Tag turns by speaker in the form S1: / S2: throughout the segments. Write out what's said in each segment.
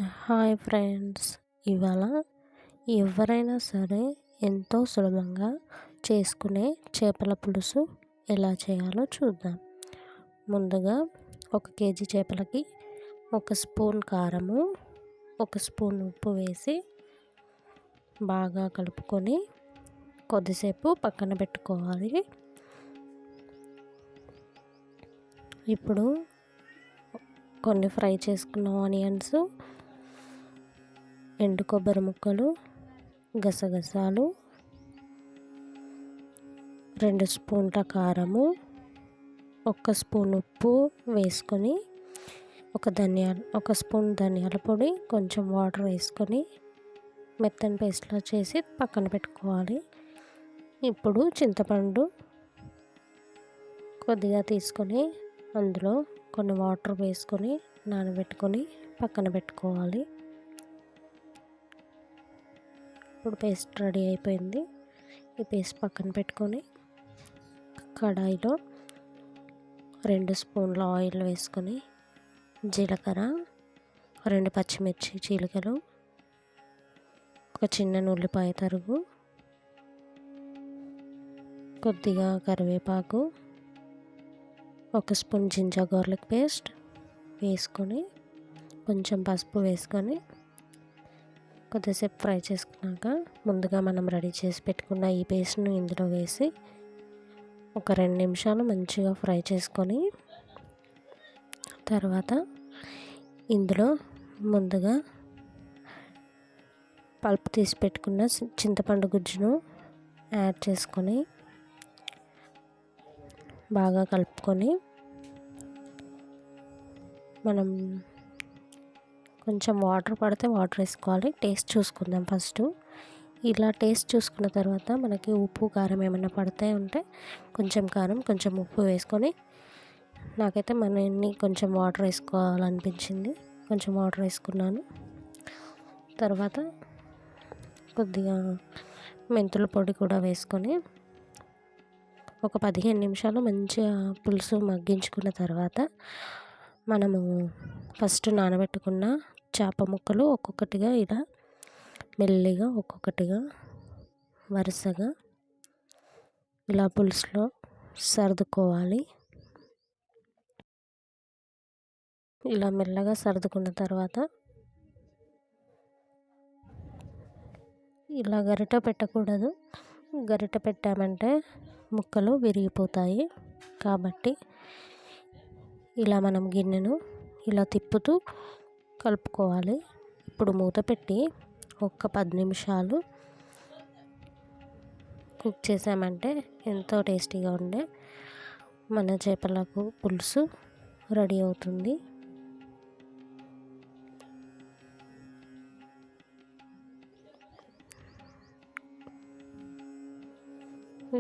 S1: Hi friends, ఇవాళ ఎవరైనా సరే ఎంతో సులభంగా చేసుకునే చేపల పులుసు ఎలా చేయాలో చూద్దాం. ముందుగా 1 కేజీ చేపలకి 1 స్పూన్ కారము, 1 స్పూన్ ఉప్పు వేసి బాగా కలుపుకొని కొద్దిసేపు పక్కన పెట్టుకోవాలి. ఇప్పుడు కొన్ని ఫ్రై చేసుకున్న ఆనియన్స్, ఎండు కొబ్బరి ముక్కలు, గసగసాలు, 2 స్పూన్ల కారము, 1 స్పూన్ ఉప్పు వేసుకొని ఒక స్పూన్ ధనియాల పొడి, కొంచెం వాటర్ వేసుకొని మెత్తని పేస్ట్లా చేసి పక్కన పెట్టుకోవాలి. ఇప్పుడు చింతపండు కొద్దిగా తీసుకొని అందులో కొన్ని వాటర్ వేసుకొని నానబెట్టుకొని పక్కన పెట్టుకోవాలి. ఇప్పుడు పేస్ట్ రెడీ అయిపోయింది. ఈ పేస్ట్ పక్కన పెట్టుకొని కడాయిలో 2 స్పూన్ల ఆయిల్ వేసుకొని జీలకర్ర, 2 పచ్చిమిర్చి చీలికలు, ఒక చిన్న ఉల్లిపాయ తరుగు, కొద్దిగా కరివేపాకు, 1 స్పూన్ జింజర్ గార్లిక్ పేస్ట్ వేసుకొని కొంచెం పసుపు వేసుకొని కొద్దిసేపు ఫ్రై చేసుకున్నాక ముందుగా మనం రెడీ చేసి పెట్టుకున్న ఈ పేస్ట్ను ఇందులో వేసి ఒక 2 నిమిషాలు మంచిగా ఫ్రై చేసుకొని తర్వాత ఇందులో ముందుగా పల్ప్ తీసి పెట్టుకున్న చింతపండు గుజ్జును యాడ్ చేసుకొని బాగా కలుపుకొని మనం కొంచెం వాటర్ పడితే వాటర్ వేసుకోవాలి. టేస్ట్ చూసుకుందాం ఫస్ట్. ఇలా టేస్ట్ చూసుకున్న తర్వాత మనకి ఉప్పు కారం ఏమైనా పడితే ఉంటే కొంచెం కారం కొంచెం ఉప్పు వేసుకొని, నాకైతే మనని కొంచెం వాటర్ వేసుకోవాలనిపించింది, కొంచెం వాటర్ వేసుకున్నాను. తర్వాత కొద్దిగా మెంతుల పొడి కూడా వేసుకొని ఒక 15 నిమిషాలు మంచిగా పులుసు మగ్గించుకున్న తర్వాత మనము ఫస్ట్ నానబెట్టుకున్న చేప ముక్కలు ఒక్కొక్కటిగా ఇలా మెల్లిగా ఒక్కొక్కటిగా వరుసగా ఇలా పులుసులో సర్దుకోవాలి. ఇలా మెల్లగా సర్దుకున్న తర్వాత ఇలా గరిట పెట్టకూడదు. గరిట పెట్టామంటే ముక్కలు విరిగిపోతాయి. కాబట్టి ఇలా మనం గిన్నెను ఇలా తిప్పుతూ కలుపుకోవాలి. ఇప్పుడు మూత పెట్టి ఒక 10 నిమిషాలు కుక్ చేసామంటే ఎంతో టేస్టీగా ఉండే మన చేపలకు పులుసు రెడీ అవుతుంది.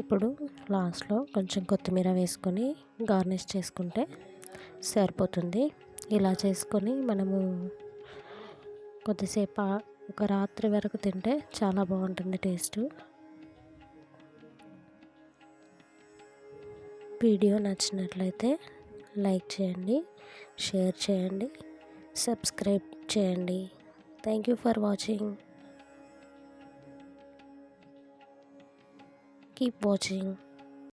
S1: ఇప్పుడు లాస్ట్లో కొంచెం కొత్తిమీర వేసుకొని గార్నిష్ చేసుకుంటే సరిపోతుంది. ఇలా చేసుకొని మనము కొద్దిసేపు ఒక రాత్రి వరకు తింటే చాలా బాగుంటుంది టేస్ట్. వీడియో నచ్చినట్లయితే లైక్ చేయండి, షేర్ చేయండి, సబ్స్క్రైబ్ చేయండి. Thank you for watching. Keep watching.